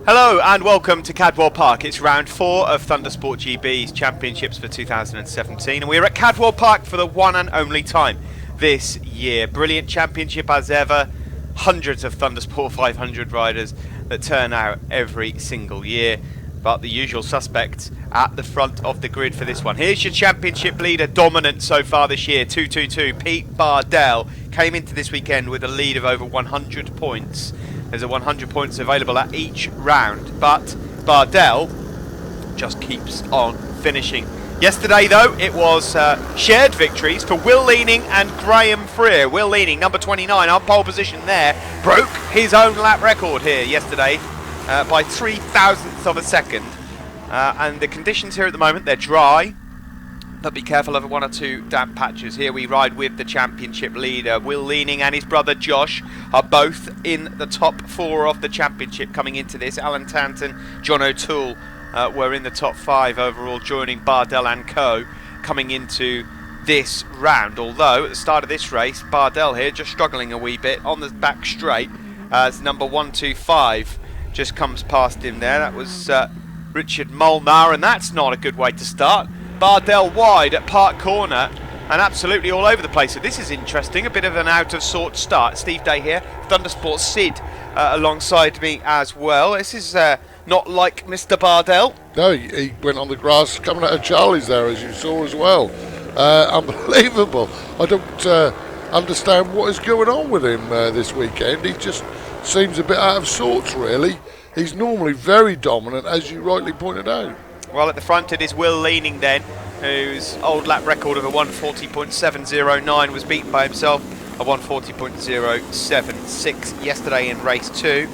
Hello and welcome to Cadwell Park. It's round 4 of Thundersport GB's championships for 2017 and we're at Cadwell Park for the one and only time this year. Brilliant championship as ever. Hundreds of Thundersport 500 riders that turn out every single year. But the usual suspects at the front of the grid for this one. Here's your championship leader, dominant so far this year, 222. Pete Bardell came into this weekend with a lead of over 100 points. There's a 100 points available at each round, but Bardell just keeps on finishing. Yesterday, though, it was shared victories for Will Leaning and Graham Freer. Will Leaning, number 29, on pole position there, broke his own lap record here yesterday by 0.03 of a second. And the conditions here at the moment, they're dry, but be careful of one or two damp patches. Here we ride with the championship leader. Will Leaning and his brother Josh are both in the top 4 of the championship coming into this. Alan Taunton, John O'Toole were in the top 5 overall, joining Bardell and co coming into this round. Although at the start of this race, Bardell here just struggling a wee bit on the back straight as number 125 just comes past him there. That was Richard Molnar, and that's not a good way to start. Bardell wide at Park Corner and absolutely all over the place. So this is interesting, a bit of an out of sorts start. Steve Day here, Thundersport Syd alongside me as well. This is not like Mr. Bardell. No, he went on the grass coming out of Charlie's there, as you saw as well. Unbelievable. I don't understand what is going on with him this weekend. He just seems a bit out of sorts, really. He's normally very dominant, as you rightly pointed out. Well, at the front it is Will Leaning then, whose old lap record of a 140.709 was beaten by himself, a 140.076 yesterday in race 2.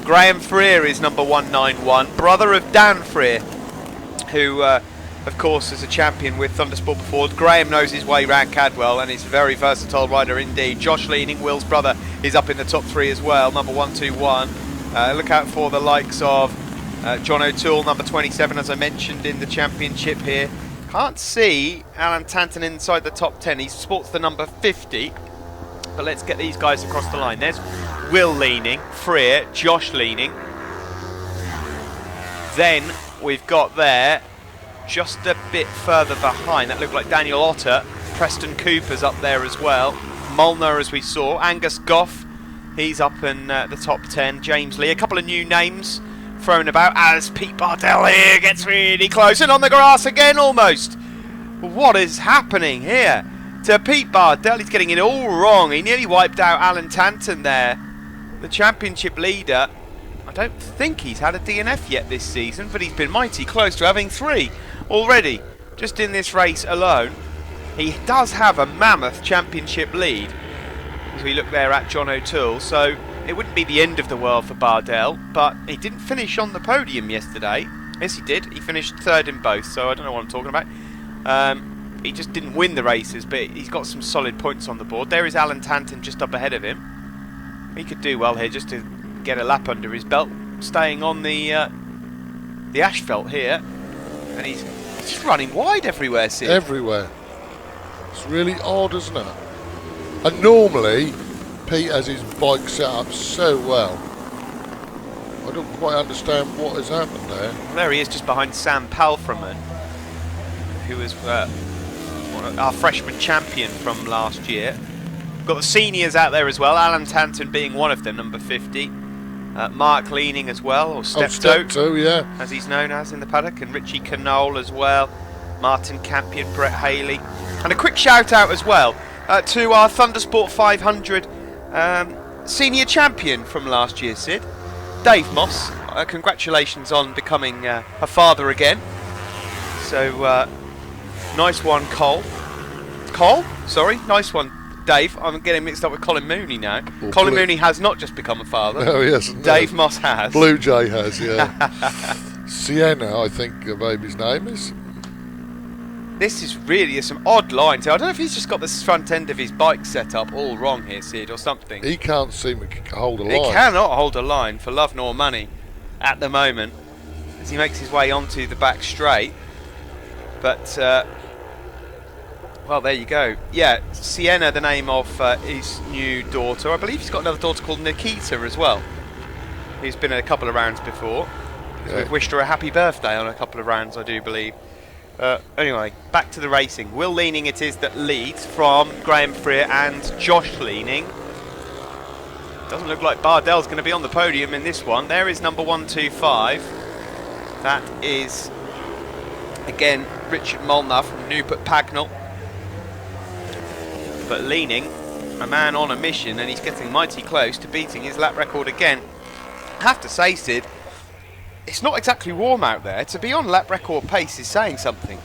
Graham Freer is number 191, brother of Dan Freer, who of course is a champion with Thundersport before. Graham knows his way round Cadwell and is a very versatile rider indeed. Josh Leaning, Will's brother, is up in the top 3 as well, number 121. Look out for the likes of John O'Toole, number 27, as I mentioned in the championship here. Can't see Alan Taunton inside the top 10. He sports the number 50. But let's get these guys across the line. There's Will Leaning, Freer, Josh Leaning. Then we've got there, just a bit further behind, that looked like Daniel Otter. Preston Cooper's up there as well. Molnar, as we saw. Angus Goff, he's up in the top 10. James Lee, a couple of new names thrown about as Pete Bardell here gets really close and on the grass again almost. What is happening here to Pete Bardell? He's getting it all wrong. He nearly wiped out Alan Taunton there, the championship leader. I don't think he's had a DNF yet this season, but he's been mighty close to having 3 already just in this race alone. He does have a mammoth championship lead as we look there at John O'Toole, so it wouldn't be the end of the world for Bardell, but he didn't finish on the podium yesterday. Yes, he did. He finished 3rd in both, so I don't know what I'm talking about. He just didn't win the races, but he's got some solid points on the board. There is Alan Taunton just up ahead of him. He could do well here just to get a lap under his belt, staying on the asphalt here. And he's just running wide everywhere, Sid. Everywhere. It's really odd, isn't it? And normally, Pete has his bike set up so well. I don't quite understand what has happened there. There he is, just behind Sam Palfreman, who was our freshman champion from last year. We've got the seniors out there as well, Alan Taunton being one of them, number 50. Mark Leaning as well, or Steptoe, yeah, as he's known as in the paddock, and Richie Knoll as well, Martin Campion, Brett Haley. And a quick shout out as well to our Thundersport 500 senior champion from last year, Sid, Dave Moss. Congratulations on becoming a father again. So nice one, Cole. Sorry, nice one, Dave. I'm getting mixed up with Colin Mooney now. Well, Colin Mooney has not just become a father. No, he hasn't. Dave Moss has. Blue Jay has, yeah. Sienna, I think the baby's name is. This is really some odd lines. I don't know if he's just got the front end of his bike set up all wrong here, Sid, or something. He can't seem to hold a line. He cannot hold a line for love nor money at the moment as he makes his way onto the back straight. But, well, there you go. Yeah, Sienna, the name of his new daughter. I believe he's got another daughter called Nikita as well. who's been in a couple of rounds before. So we've wished her a happy birthday on a couple of rounds, I do believe. Anyway, back to the racing. Will Leaning it is that leads from Graham Freer and Josh Leaning. Doesn't look like Bardell's going to be on the podium in this one. There is number 125. That is, again, Richard Molnar from Newport Pagnell. But Leaning, a man on a mission, and he's getting mighty close to beating his lap record again. I have to say, Sid, it's not exactly warm out there. To be on lap record pace is saying something.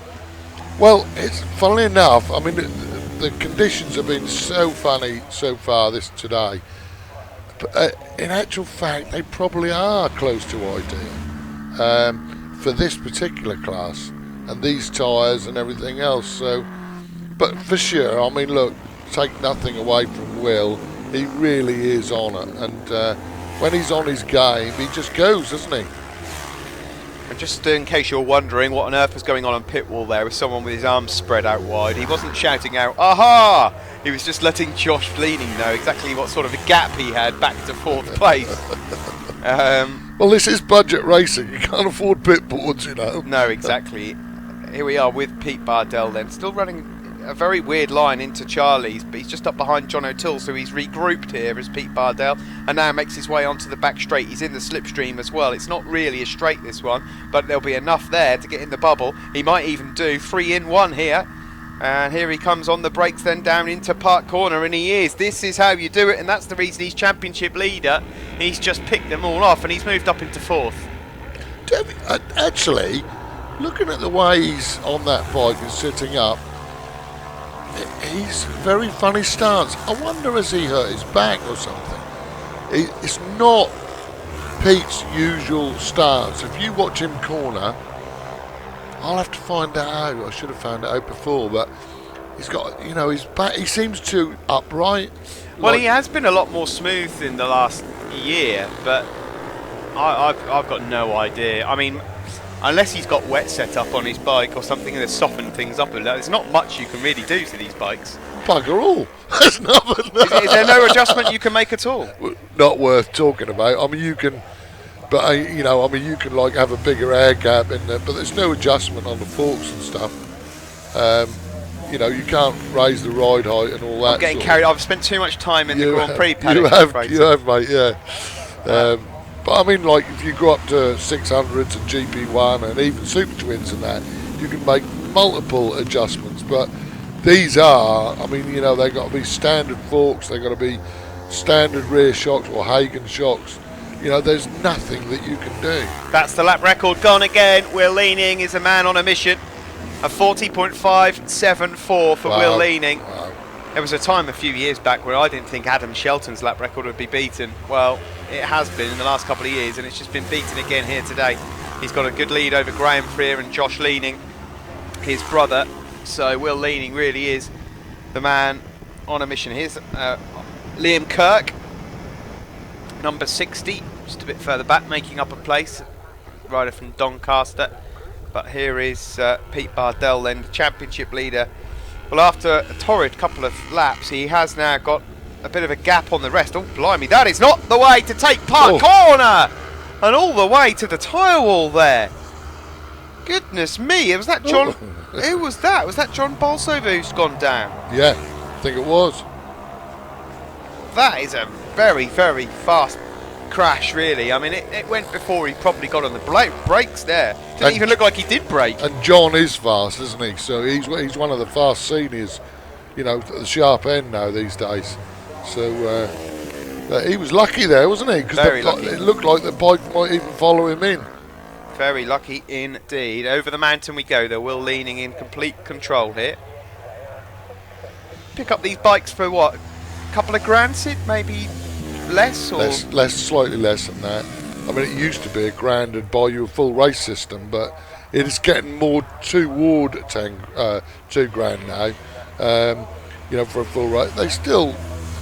Well, it's funnily enough, I mean, the conditions have been so funny so far today. But in actual fact, they probably are close to ideal for this particular class and these tyres and everything else. So, but for sure, I mean, look, take nothing away from Will. He really is on it, and when he's on his game, he just goes, doesn't he? And just in case you're wondering what on earth was going on pit wall there with someone with his arms spread out wide, he wasn't shouting out, "Aha!" He was just letting Josh Leaning know exactly what sort of a gap he had back to 4th place. Well, this is budget racing. You can't afford pit boards, you know. No, exactly. Here we are with Pete Bardell then, still running a very weird line into Charlie's, but he's just up behind John O'Toole, so he's regrouped here as Pete Bardell and now makes his way onto the back straight. He's in the slipstream as well. It's not really a straight, this one, but there'll be enough there to get in the bubble. He might even do 3 in 1 here. And here he comes on the brakes then down into Park Corner, and he is. This is how you do it, and that's the reason he's championship leader. He's just picked them all off, and he's moved up into 4th. Actually, looking at the way he's on that bike and sitting up, he's very funny stance. I wonder, has he hurt his back or something? It's not Pete's usual stance. If you watch him corner, I'll have to find out. I should have found it out before, but he's got, you know, his back. He seems too upright. Well, he has been a lot more smooth in the last year, but I've got no idea. I mean, unless he's got wet set up on his bike or something and they've softened things up a little, there's not much you can really do to these bikes. Bugger all. There's nothing. Is there no adjustment you can make at all? Not worth talking about. I mean, you can, but you know, I mean, you can like have a bigger air gap in there, but there's no adjustment on the forks and stuff. You know, you can't raise the ride height and all that. I'm getting carried. I've spent too much time in the Grand Prix paddock. You have, mate. Yeah. But I mean, like, if you go up to 600s and GP1 and even Super Twins and that, you can make multiple adjustments. But these are, I mean, you know, they've got to be standard forks, they've got to be standard rear shocks or Hagen shocks. You know, there's nothing that you can do. That's the lap record gone again. Will Leaning is a man on a mission. A 40.574 for Wow. Will Leaning. Wow. There was a time a few years back where I didn't think Adam Shelton's lap record would be beaten. Well, it has been in the last couple of years, and it's just been beaten again here today. He's got a good lead over Graham Freer and Josh Leaning, his brother. So Will Leaning really is the man on a mission. Here's Liam Kirk, number 60, just a bit further back, making up a place, rider from Doncaster. But here is Pete Bardell then, the championship leader. Well, after a torrid couple of laps, he has now got a bit of a gap on the rest. Oh, blimey, that is not the way to take Park Corner! And all the way to the tyre wall there. Goodness me, was that John... Who was that? Was that John Bolsover who's gone down? Yeah, I think it was. That is a very, very fast crash, really. I mean, it went before he probably got on the brakes there. Didn't even look like he did brake. And John is fast, isn't he? So he's one of the fast seniors, you know, at the sharp end now these days. So he was lucky there, wasn't he? Because it looked like the bike might even follow him in. Very lucky indeed. Over the mountain we go, though. Will Leaning in complete control here. Pick up these bikes for what? A couple of grand, Sid? Maybe less? Or Slightly less than that. I mean, it used to be a grand and buy you a full race system, but it is getting more toward $2 grand now. You know, for a full race. They still,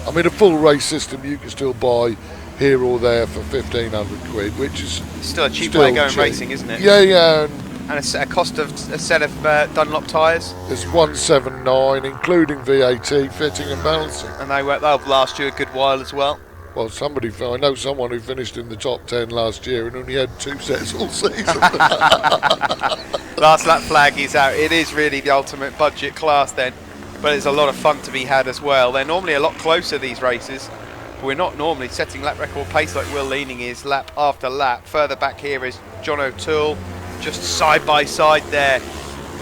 I mean, a full race system you can still buy here or there for 1,500 quid, which is still a cheap way of going racing, isn't it? Yeah, yeah. And a cost of a set of Dunlop tyres? It's 179, including VAT, fitting and balancing. And they'll last you a good while as well. Well, I know someone who finished in the top 10 last year and only had 2 sets all season. Last lap flag is out. It is really the ultimate budget class then, but it's a lot of fun to be had as well. They're normally a lot closer, these races. We're not normally setting lap record pace like Will Leaning is lap after lap. Further back here is John O'Toole, just side by side there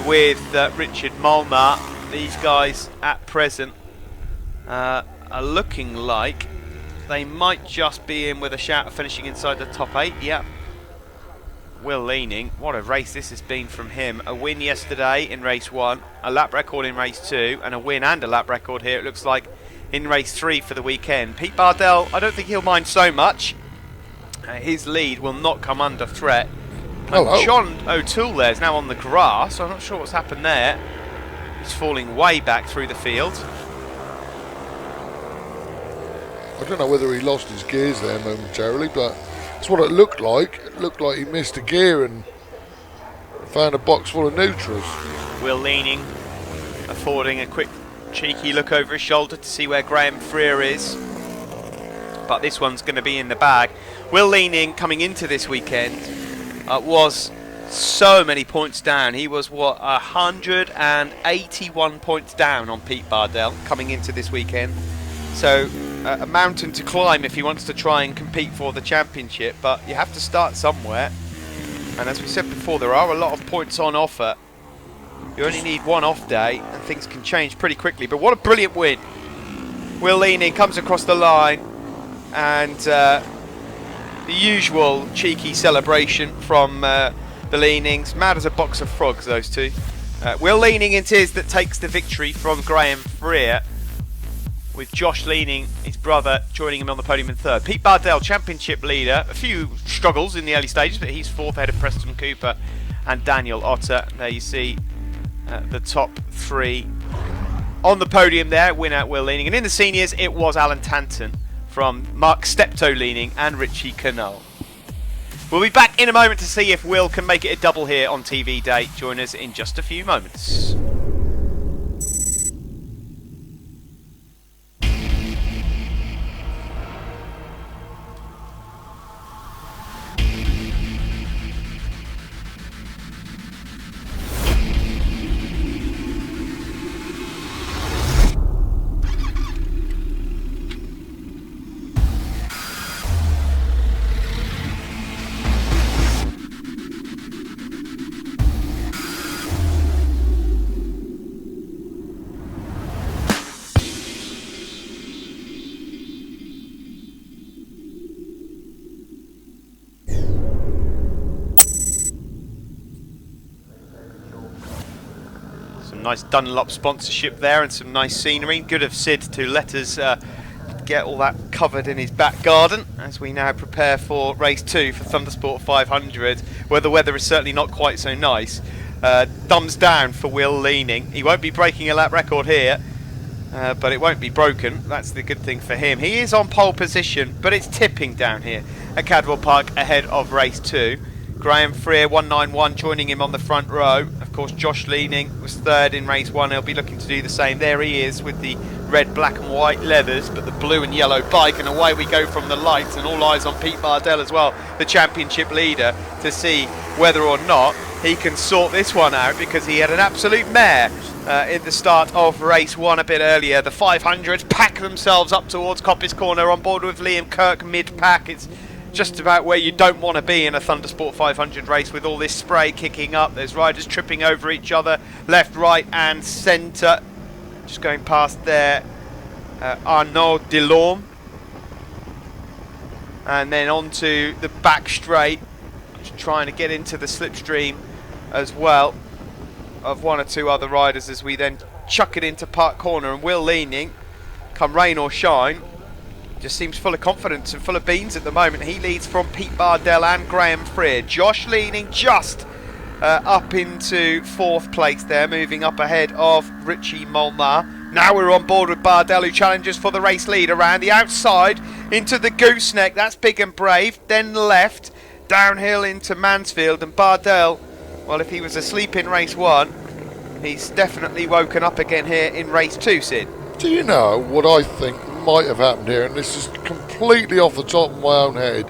with Richard Molnar. These guys at present are looking like they might just be in with a shout of finishing inside the top 8. Yep. Will Leaning, what a race this has been from him. A win yesterday in race 1, a lap record in race 2, and a win and a lap record here, it looks like, in race 3 for the weekend. Pete Bardell, I don't think he'll mind so much. His lead will not come under threat. John O'Toole there is now on the grass. I'm not sure what's happened there. He's falling way back through the field. I don't know whether he lost his gears there momentarily, but that's what it looked like. It looked like he missed a gear and found a box full of neutrals. Will Leaning affording a quick cheeky look over his shoulder to see where Graham Freer is, but this one's going to be in the bag. Will Leaning coming into this weekend was so many points down. He was 181 points down on Pete Bardell coming into this weekend, so a mountain to climb if he wants to try and compete for the championship, but you have to start somewhere, and as we said before, there are a lot of points on offer. You only need one off day and things can change pretty quickly. But what a brilliant win. Will Leaning comes across the line, and the usual cheeky celebration from the Leanings. Mad as a box of frogs, those two. Will Leaning it is that takes the victory from Graham Freer, with Josh Leaning, his brother, joining him on the podium in third. Pete Bardell, championship leader. A few struggles in the early stages, but he's fourth ahead of Preston Cooper and Daniel Otter. There you see the top 3 on the podium there. Winner Will Leaning. And in the seniors, it was Alan Taunton from Mark Steptoe Leaning and Richie Canole. We'll be back in a moment to see if Will can make it a double here on TV Day. Join us in just a few moments. Nice Dunlop sponsorship there and some nice scenery. Good of Syd to let us get all that covered in his back garden as we now prepare for race 2 for Thundersport 500, where the weather is certainly not quite so nice. Thumbs down for Will Leaning. He won't be breaking a lap record here, but it won't be broken. That's the good thing for him. He is on pole position, but it's tipping down here at Cadwell Park ahead of race 2. Graham Freer 191 joining him on the front row. Of course, Josh Leaning was third in race 1. He'll be looking to do the same. There he is with the red, black and white leathers, but the blue and yellow bike, and away we go from the lights, and all eyes on Pete Bardell as well, the championship leader, to see whether or not he can sort this one out, because he had an absolute mare in the start of race 1 a bit earlier. The 500s pack themselves up towards Coppice Corner on board with Liam Kirk mid-pack. It's just about where you don't want to be in a Thundersport 500 race with all this spray kicking up. There's riders tripping over each other, left, right and centre. Just going past there, Arnaud Delorme. And then onto the back straight, just trying to get into the slipstream as well of one or two other riders as we then chuck it into Park Corner. And Will Leaning, come rain or shine, just seems full of confidence and full of beans at the moment. He leads from Pete Bardell and Graham Freer. Josh Leaning just up into 4th place there, moving up ahead of Richie Molnar. Now we're on board with Bardell, who challenges for the race lead around the outside into the gooseneck. That's big and brave. Then left, downhill into Mansfield. And Bardell, well, if he was asleep in race 1, he's definitely woken up again here in race 2, Sid. Do you know what I think might have happened here, and this is completely off the top of my own head,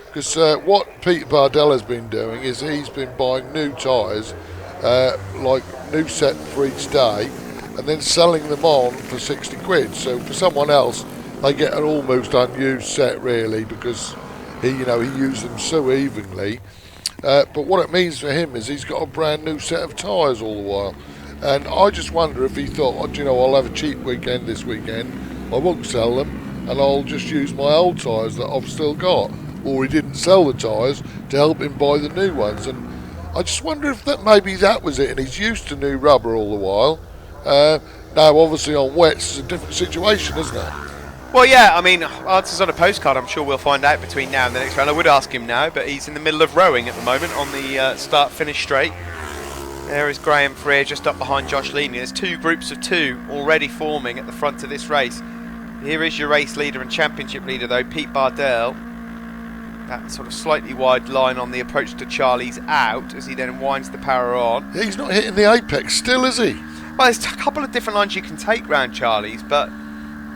because what Pete Bardell has been doing is he's been buying new tyres, like new set for each day, and then selling them on for 60 quid. So for someone else, they get an almost unused set really, because he used them so evenly. But what it means for him is he's got a brand new set of tyres all the while. And I just wonder if he thought, I'll have a cheap weekend this weekend, I won't sell them, and I'll just use my old tyres that I've still got. Or he didn't sell the tyres to help him buy the new ones. And I just wonder if maybe that was it, and he's used to new rubber all the while. Now, obviously on wets, it's a different situation, isn't it? Well, yeah, I mean, answers on a postcard. I'm sure we'll find out between now and the next round. I would ask him now, but he's in the middle of rowing at the moment on the start-finish straight. There is Graham Freer just up behind Josh Leaney. There's two groups of two already forming at the front of this race. Here is your race leader and championship leader, though, Pete Bardell. That sort of slightly wide line on the approach to Charlie's out as he then winds the power on. Yeah, he's not hitting the apex still, is he? Well, there's a couple of different lines you can take round Charlie's, but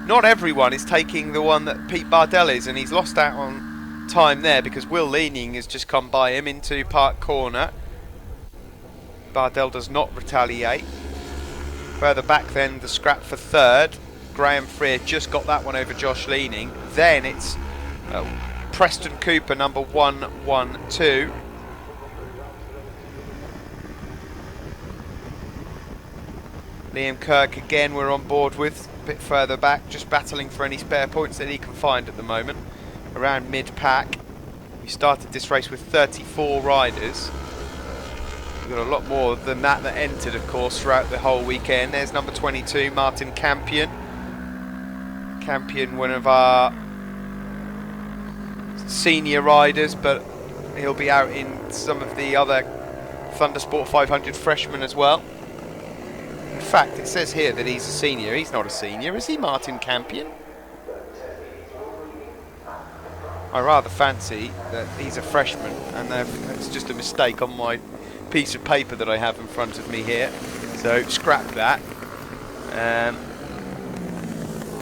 not everyone is taking the one that Pete Bardell is, and he's lost out on time there because Will Leaning has just come by him into Park Corner. Bardell does not retaliate. Further back then, the scrap for third. Graham Freer just got that one over Josh Leaning. Then it's Preston Cooper, number 112. Liam Kirk again we're on board with, a bit further back, just battling for any spare points that he can find at the moment, around mid-pack. We started this race with 34 riders. We've got a lot more than that entered, of course, throughout the whole weekend. There's number 22, Martin Campion. Campion, one of our senior riders, but he'll be out in some of the other Thundersport 500 freshmen as well. In fact, it says here that he's a senior. He's not a senior, is he, Martin Campion? I rather fancy that he's a freshman, and it's just a mistake on my piece of paper that I have in front of me here. So scrap that.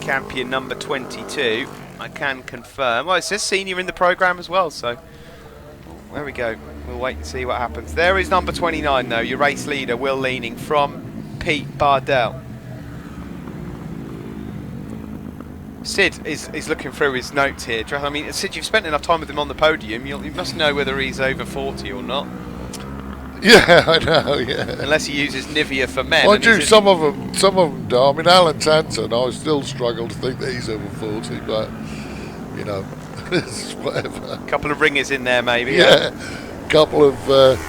Campion number 22. I can confirm. Well, it says senior in the programme as well, so there we go. We'll wait and see what happens. There is number 29, though, your race leader, Will Leaning, from Pete Bardell. Sid is looking through his notes here. I mean, Sid, you've spent enough time with him on the podium. You must know whether he's over 40 or not. Yeah, I know, yeah. Unless he uses Nivea for men. Mind you, some of them do. I mean, Alan Tanton, I still struggle to think that he's over 40, but, it's whatever. A couple of ringers in there, maybe. Yeah, a couple of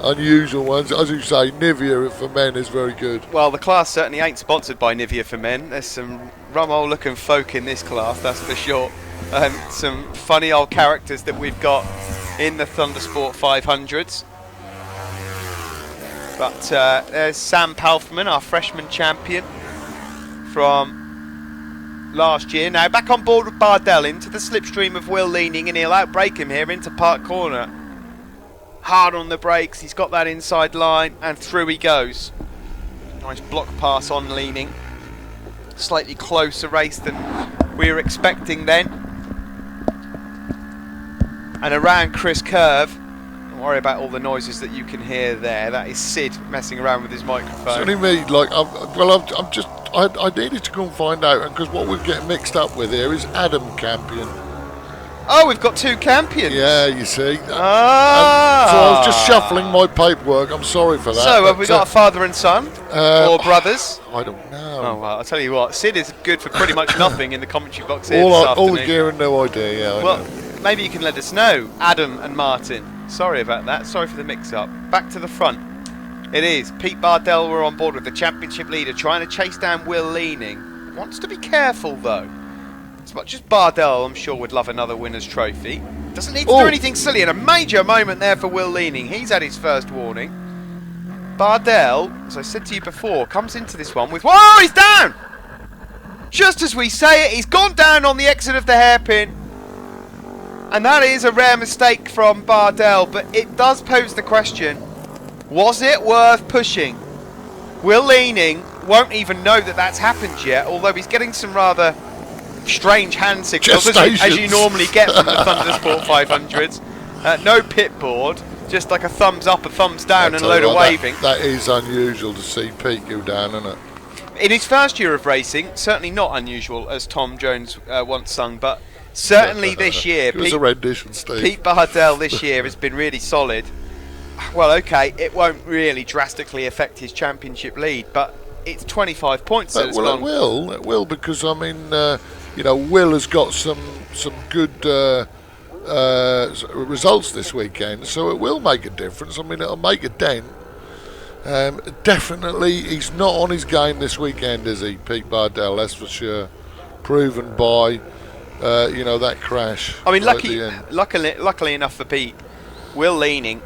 unusual ones. As you say, Nivea for men is very good. Well, the class certainly ain't sponsored by Nivea for men. There's some rum old looking folk in this class, that's for sure. Some funny old characters that we've got in the Thundersport 500s. But there's Sam Palfman, our freshman champion from last year. Now back on board with Bardell into the slipstream of Will Leaning, and he'll outbrake him here into Park Corner. Hard on the brakes, he's got that inside line, and through he goes. Nice block pass on Leaning. Slightly closer race than we were expecting then. And around Chris Curve. Don't worry about all the noises that you can hear there. That is Sid messing around with his microphone. It's only me. I needed to go and find out, because what we're getting mixed up with here is Adam Campion. Oh, we've got two Campions. Yeah, you see. Ah. So I was just shuffling my paperwork. I'm sorry for that. So have we got a father and son, or brothers? I don't know. Oh well, I'll tell you what. Sid is good for pretty much nothing in the commentary box here this afternoon. All the gear and no idea. Yeah. Well, maybe you can let us know, Adam and Martin. Sorry about that. Sorry for the mix-up. Back to the front. It is Pete Bardell. We're on board with the championship leader, trying to chase down Will Leaning. Wants to be careful though. As much as Bardell, I'm sure, would love another winner's trophy. Doesn't need to do anything silly. And a major moment there for Will Leaning. He's had his first warning. Bardell, as I said to you before, comes into this one with... Whoa, he's down! Just as we say it, he's gone down on the exit of the hairpin. And that is a rare mistake from Bardell, but it does pose the question, was it worth pushing Will Leaning won't even know that that's happened yet, although he's getting some rather strange hand signals, as you normally get from the Thundersport 500s. No pit board, just like a thumbs up, a thumbs down, and a load of waving. That is unusual to see Pete go down, isn't it? In his first year of racing, certainly not unusual, as Tom Jones once sung, but certainly this year, it was a rendition, Steve. Pete Bardell this year has been really solid. Well, okay, it won't really drastically affect his championship lead, but it's 25 points. It will, because I mean, Will has got some good results this weekend, so it will make a difference. I mean, it'll make a dent. Definitely, he's not on his game this weekend, is he, Pete Bardell? That's for sure. Proven by, that crash. I mean, luckily enough for Pete, Will Leaning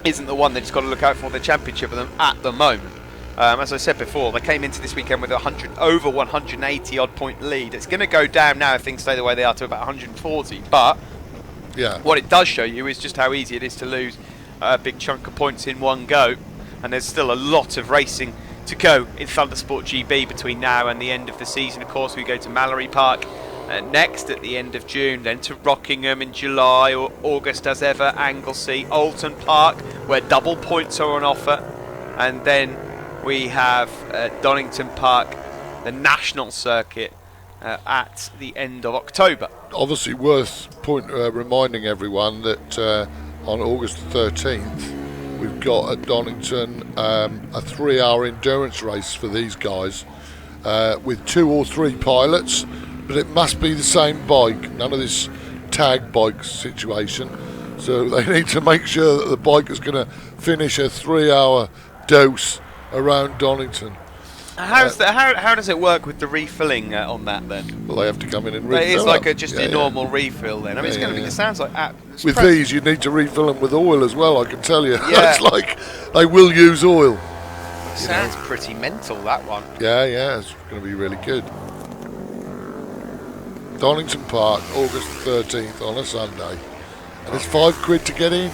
isn't the one that he's got to look out for the championship of them at the moment. As I said before, they came into this weekend with over 180 odd point lead. It's going to go down now if things stay the way they are to about 140. But what it does show you is just how easy it is to lose a big chunk of points in one go. And there's still a lot of racing to go in Thundersport GB between now and the end of the season. Of course, we go to Mallory Park next at the end of June, then to Rockingham in July, or August as ever, Anglesey, Alton Park, where double points are on offer, and then we have Donington Park, the national circuit, at the end of October. Obviously worth reminding everyone that on August the 13th we've got at Donington a 3-hour endurance race for these guys with 2 or 3 pilots, but it must be the same bike, none of this tag bike situation. So they need to make sure that the bike is going to finish a 3-hour dose around Donington. How does it work with the refilling on that then? Well, they have to come in and refill. It's like a normal refill then. I mean, it's going to be. It sounds like with these, you need to refill them with oil as well. I can tell you. Yeah. It's like they will use oil. Sounds pretty mental, that one. Yeah, it's going to be really good. Donington Park, August 13th on a Sunday, and it's £5 to get in.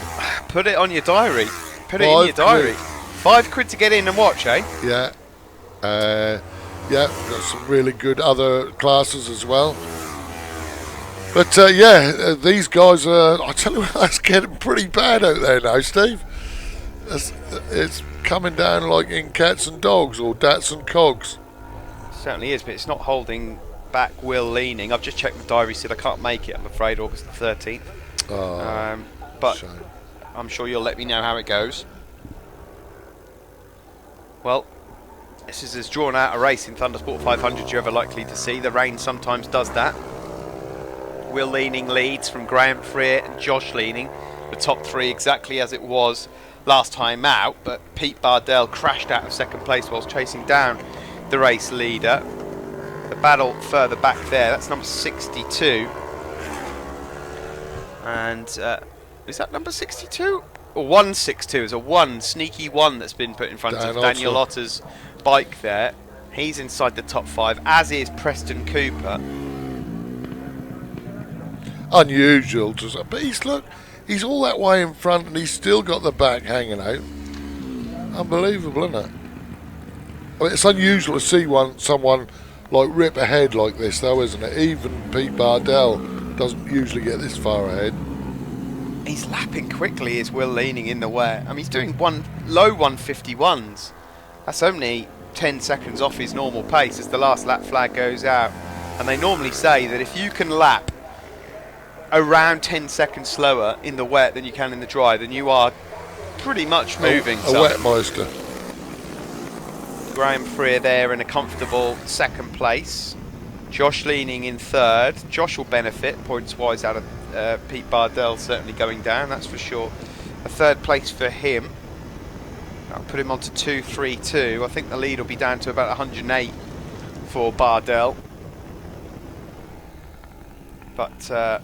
Put it on your diary. Put it in your diary. £5 to get in and watch, eh? Yeah. Got some really good other classes as well. But these guys are. I tell you what, that's getting pretty bad out there now, Steve. It's coming down like in cats and dogs, or dats and cogs. It certainly is, but it's not holding back Will Leaning. I've just checked the diary, said I can't make it, I'm afraid, August the 13th. But shame. I'm sure you'll let me know how it goes. Well, this is as drawn out a race in Thundersport 500 you're ever likely to see. The rain sometimes does that. Will Leaning leads from Graham Freer and Josh Leaning, the top 3 exactly as it was last time out, but Pete Bardell crashed out of second place whilst chasing down the race leader. The battle further back there, that's number 62. And is that number 62? Or 162 is a 1, sneaky 1 that's been put in front of Daniel Otter's bike there. He's inside the top 5, as is Preston Cooper. Unusual to say, but he's all that way in front and he's still got the back hanging out. Unbelievable, isn't it? I mean, it's unusual to see someone like rip ahead like this, though, isn't it? Even Pete Bardell doesn't usually get this far ahead. He's lapping quickly, is Will Leaning in the wet. I mean, he's doing low 151s. That's only 10 seconds off his normal pace as the last lap flag goes out. And they normally say that if you can lap around 10 seconds slower in the wet than you can in the dry, then you are pretty much moving. A wet meister. Graham Freer there in a comfortable second place. Josh Leaning in third. Josh will benefit points-wise out of Pete Bardell certainly going down, that's for sure. A third place for him. I'll put him on to 232. I think the lead will be down to about 108 for Bardell. But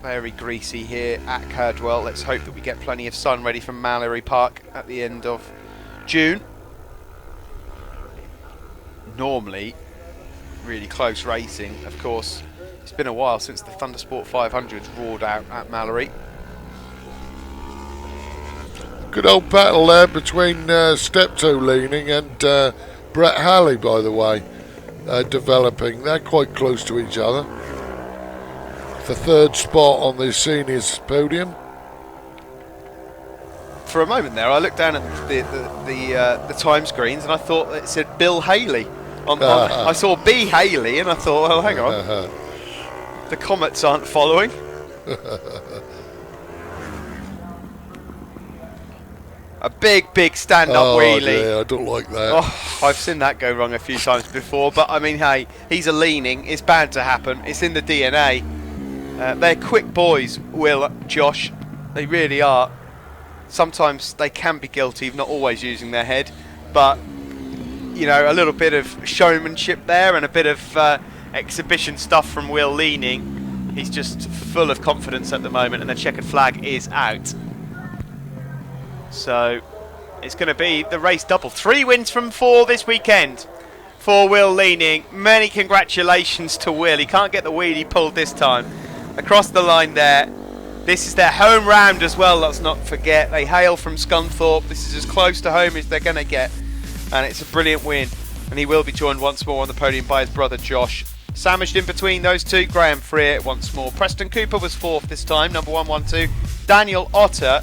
very greasy here at Cadwell. Let's hope that we get plenty of sun ready from Mallory Park at the end of June. Normally really close racing. Of course, it's been a while since the Thundersport 500 roared out at Mallory. Good old battle there between Steptoe Leaning and Brett Halley, by the way, developing. They're quite close to each other. The third spot on the seniors podium. For a moment there, I looked down at the time screens and I thought it said Bill Haley. I saw B Haley and I thought, oh, hang on, the Comets aren't following. A big stand-up wheelie. Dear, I don't like that. Oh, I've seen that go wrong a few times before, but I mean, hey, he's a leaning. It's bound to happen. It's in the DNA. They're quick boys, Will, Josh. They really are. Sometimes they can be guilty of not always using their head, but you know, a little bit of showmanship there and a bit of exhibition stuff from Will leaning. He's just full of confidence at the moment, and the checkered flag is out. So it's going to be the race double. 3 wins from 4 this weekend for Will leaning. Many congratulations to Will. He can't get the wheelie pulled this time. Across the line there. This is their home round as well, let's not forget. They hail from Scunthorpe. This is as close to home as they're going to get. And it's a brilliant win. And he will be joined once more on the podium by his brother Josh. Sandwiched in between those two, Graham Freer once more. Preston Cooper was 4th this time, number 112. Daniel Otter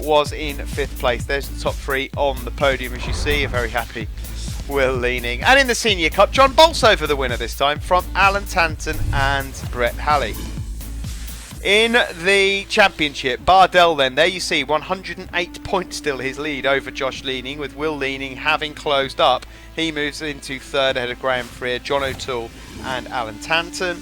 was in 5th place. There's the top 3 on the podium, as you see. A very happy Will leaning. And in the Senior Cup, John Bolsover the winner this time from Alan Taunton and Brett Halley. In the Championship, Bardell then, there you see 108 points still his lead over Josh Leaning, with Will Leaning having closed up. He moves into 3rd ahead of Graham Freer, John O'Toole and Alan Taunton.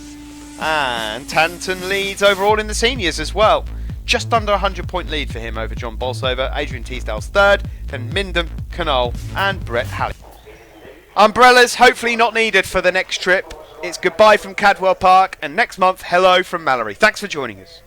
And Taunton leads overall in the seniors as well. Just under 100-point lead for him over John Bolsover. Adrian Teasdale's 3rd, then Mindham, Canole and Brett Halley. Umbrellas hopefully not needed for the next trip. It's goodbye from Cadwell Park, and next month, hello from Mallory. Thanks for joining us.